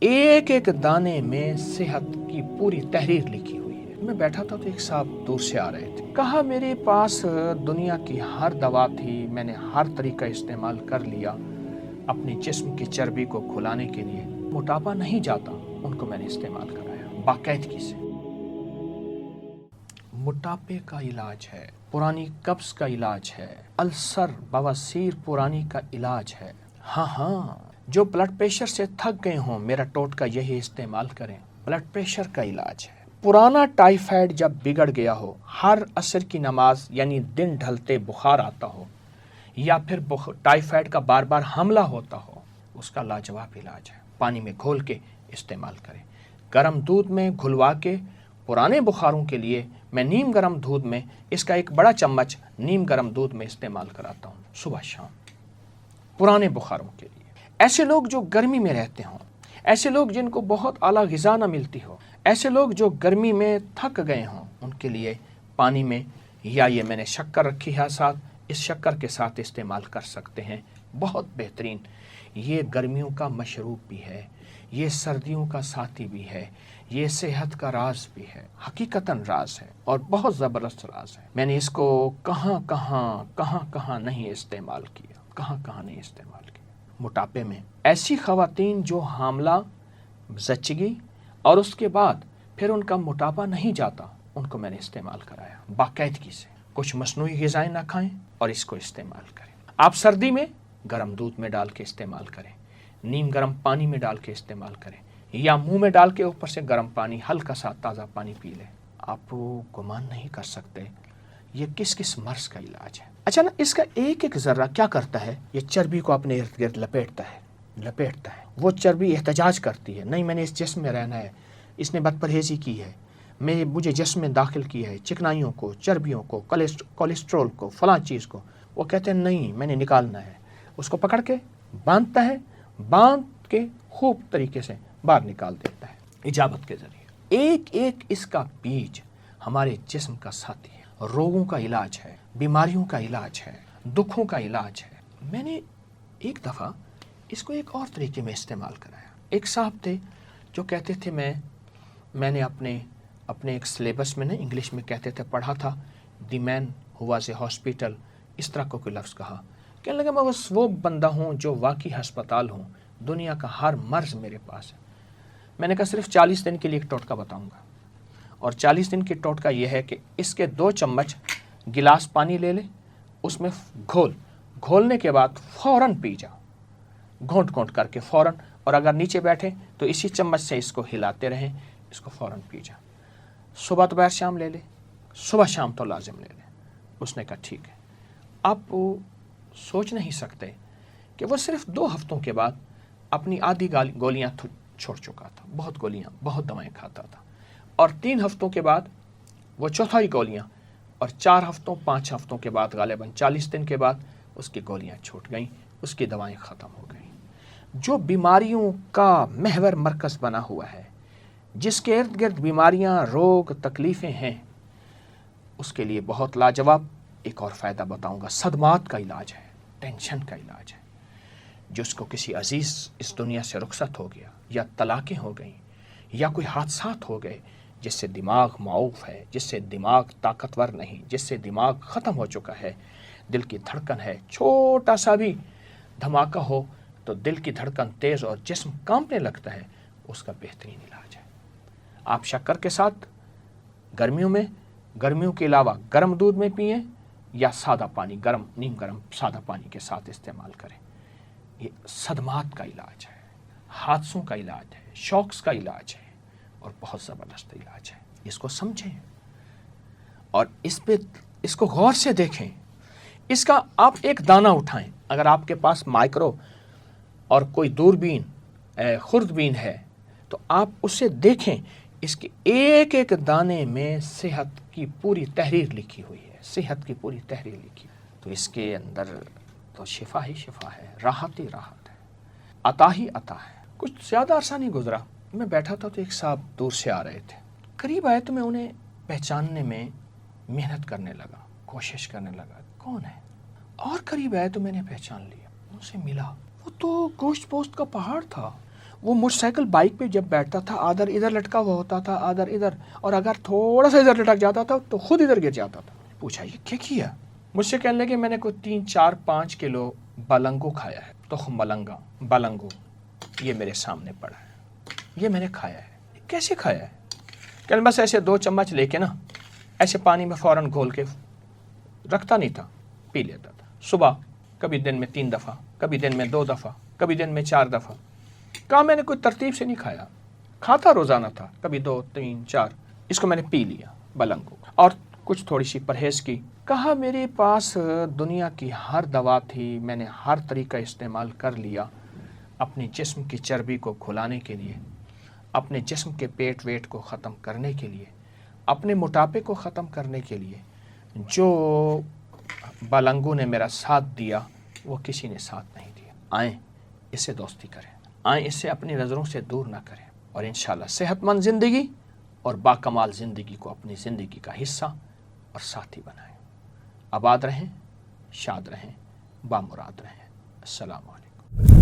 ایک ایک دانے میں صحت کی پوری تحریر لکھی ہوئی ہے۔ میں بیٹھا تھا تو ایک صاحب دور سے آ رہے تھے، کہا میرے پاس دنیا کی ہر دوا تھی، میں نے ہر طریقہ استعمال کر لیا اپنے جسم کی چربی کو کھلانے کے لیے، موٹاپا نہیں جاتا، ان کو میں نے استعمال کرایا باقاعدگی سے۔ موٹاپے کا علاج ہے، پرانی قبض کا علاج ہے، السر بواسیر پرانی کا علاج ہے۔ ہاں، جو بلڈ پریشر سے تھک گئے ہوں، میرا ٹوٹکا یہی استعمال کریں، بلڈ پریشر کا علاج ہے۔ پرانا ٹائیفائڈ جب بگڑ گیا ہو، ہر عصر کی نماز یعنی دن ڈھلتے بخار آتا ہو، یا پھر ٹائیفائڈ کا بار بار حملہ ہوتا ہو، اس کا لاجواب علاج ہے، پانی میں گھول کے استعمال کریں۔ گرم دودھ میں گھلوا کے پرانے بخاروں کے لیے میں نیم گرم دودھ میں اس کا ایک بڑا چمچ نیم گرم دودھ میں استعمال کراتا ہوں صبح شام، پرانے بخاروں کے لیے۔ ایسے لوگ جو گرمی میں رہتے ہوں، ایسے لوگ جن کو بہت اعلیٰ غذا نہ ملتی ہو، ایسے لوگ جو گرمی میں تھک گئے ہوں، ان کے لیے پانی میں یا یہ میں نے شکر رکھی ہے ساتھ، اس شکر کے ساتھ استعمال کر سکتے ہیں، بہت بہترین۔ یہ گرمیوں کا مشروب بھی ہے، یہ سردیوں کا ساتھی بھی ہے، یہ صحت کا راز بھی ہے، حقیقتاً راز ہے اور بہت زبردست راز ہے۔ میں نے اس کو کہاں نہیں استعمال کیا۔ موٹاپے میں ایسی خواتین جو حاملہ، زچگی اور اس کے بعد پھر ان کا موٹاپا نہیں جاتا، ان کو میں نے استعمال کرایا باقاعدگی سے۔ کچھ مصنوعی غذائیں نہ کھائیں اور اس کو استعمال کریں۔ آپ سردی میں گرم دودھ میں ڈال کے استعمال کریں، نیم گرم پانی میں ڈال کے استعمال کریں، یا منہ میں ڈال کے اوپر سے گرم پانی، ہلکا سا تازہ پانی پی لیں۔ آپ گمان نہیں کر سکتے یہ کس مرض کا علاج ہے۔ اچھا نا، اس کا ایک ایک ذرہ کیا کرتا ہے، یہ چربی کو اپنے ارد گرد لپیٹتا ہے۔ وہ چربی احتجاج کرتی ہے، نہیں میں نے اس جسم میں رہنا ہے، اس نے بد پرہیزی کی ہے، مجھے جسم میں داخل کیا ہے چکنائیوں کو، چربیوں کو، کولیسٹرول کو، فلاں چیز کو۔ وہ کہتے ہیں نہیں میں نے نکالنا ہے، اس کو پکڑ کے باندھتا ہے، باندھ کے خوب طریقے سے باہر نکال دیتا ہے اجابت کے ذریعے۔ ایک ایک اس کا بیج ہمارے جسم کا ساتھی ہے، روگوں کا علاج ہے، بیماریوں کا علاج ہے، دکھوں کا علاج ہے۔ میں نے ایک دفعہ اس کو ایک اور طریقے میں استعمال کرایا۔ ایک صاحب تھے جو کہتے تھے میں نے اپنے ایک سلیبس میں انگلش میں کہتے تھے پڑھا تھا، دی مین ہو واز اے ہاسپٹل، اس طرح کو کوئی لفظ کہا، کہنے لگا میں بس وہ بندہ ہوں جو واقعی ہسپتال ہوں، دنیا کا ہر مرض میرے پاس ہے۔ میں نے کہا صرف 40 دن کے لیے ایک ٹوٹکا بتاؤں گا، اور 40 دن کی ٹوٹکا یہ ہے کہ اس کے 2 چمچ گلاس پانی لے لے، اس میں گھولنے کے بعد فوراً پی جا، گھونٹ کر کے فوراً، اور اگر نیچے بیٹھے تو اسی چمچ سے اس کو ہلاتے رہیں، اس کو فوراً پی جا۔ صبح دوپہر شام لے لے، صبح شام تو لازم لے لے۔ اس نے کہا ٹھیک ہے۔ آپ سوچ نہیں سکتے کہ وہ صرف 2 ہفتوں کے بعد اپنی آدھی گولیاں چھوڑ چکا تھا، بہت دوائیں کھاتا تھا، اور 3 ہفتوں کے بعد وہ چوتھائی گولیاں، اور 4 ہفتوں 5 ہفتوں کے بعد غالباً 40 دن کے بعد اس کی گولیاں چھوٹ گئیں، اس کی دوائیں ختم ہو گئیں۔ جو بیماریوں کا محور مرکز بنا ہوا ہے، جس کے ارد گرد بیماریاں، روگ، تکلیفیں ہیں، اس کے لیے بہت لاجواب ایک اور فائدہ بتاؤں گا۔ صدمات کا علاج ہے، ٹینشن کا علاج ہے۔ جس کو کسی عزیز اس دنیا سے رخصت ہو گیا، یا طلاقیں ہو گئیں، یا کوئی حادثات ہو گئے جس سے دماغ معوف ہے، جس سے دماغ طاقتور نہیں، جس سے دماغ ختم ہو چکا ہے، دل کی دھڑکن ہے، چھوٹا سا بھی دھماکہ ہو تو دل کی دھڑکن تیز اور جسم کانپنے لگتا ہے، اس کا بہترین علاج ہے۔ آپ شکر کے ساتھ گرمیوں کے علاوہ گرم دودھ میں پئیں، یا سادہ پانی، نیم گرم سادہ پانی کے ساتھ استعمال کریں۔ یہ صدمات کا علاج ہے، حادثوں کا علاج ہے، شوکس کا علاج ہے، اور بہت زبردست علاج ہے۔ اس کو سمجھیں اور اس کو غور سے دیکھیں۔ اس کا آپ ایک دانہ اٹھائیں، اگر آپ کے پاس مائکرو اور کوئی دوربین، خوردبین ہے، تو آپ اسے دیکھیں، اس کے ایک ایک دانے میں صحت کی پوری تحریر لکھی ہوئی ہے، صحت کی پوری تحریر لکھی ہوئی ہے۔ تو اس کے اندر تو شفا ہی شفا ہے، راحت ہی راحت ہے، عطا ہی عطا ہے۔ کچھ زیادہ عرصہ نہیں گزرا، میں بیٹھا تھا تو ایک صاحب دور سے آ رہے تھے، قریب آئے تو میں انہیں پہچاننے میں محنت کرنے لگا، کوشش کرنے لگا کون ہے، اور قریب آئے تو میں نے پہچان لیا، ان سے ملا۔ وہ تو گوشت پوست کا پہاڑ تھا، وہ موٹر سائیکل بائک پہ جب بیٹھتا تھا آدھر ادھر لٹکا ہوا ہوتا تھا آدھر ادھر، اور اگر تھوڑا سا ادھر لٹک جاتا تھا تو خود ادھر گر جاتا تھا۔ پوچھا یہ کیا کیا؟ مجھ سے کہنے لگے میں نے کوئی 3-4-5 کلو بلنگو کھایا ہے، تخم بلنگو، یہ میرے سامنے پڑا ہے، یہ میں نے کھایا ہے۔ کیسے کھایا ہے؟ کہ بس ایسے 2 چمچ لے کے نا ایسے پانی میں فوراً گھول کے رکھتا نہیں تھا، پی لیتا تھا صبح، کبھی دن میں 3 دفعہ، کبھی دن میں 2 دفعہ، کبھی دن میں 4 دفعہ۔ کہا میں نے کوئی ترتیب سے نہیں کھایا، کھاتا روزانہ تھا، کبھی 2 3 4، اس کو میں نے پی لیا بلنگو، اور کچھ تھوڑی سی پرہیز کی۔ کہا میرے پاس دنیا کی ہر دوا تھی، میں نے ہر طریقہ استعمال کر لیا اپنے جسم کی چربی کو کھلانے کے لیے، اپنے جسم کے پیٹ ویٹ کو ختم کرنے کے لیے، اپنے موٹاپے کو ختم کرنے کے لیے۔ جو بلنگو نے میرا ساتھ دیا وہ کسی نے ساتھ نہیں دیا۔ آئیں اس سے دوستی کریں، آئیں اس سے اپنی نظروں سے دور نہ کریں، اور انشاءاللہ صحت مند زندگی اور باکمال زندگی کو اپنی زندگی کا حصہ اور ساتھی بنائیں۔ آباد رہیں، شاد رہیں، بامراد رہیں۔ السلام علیکم۔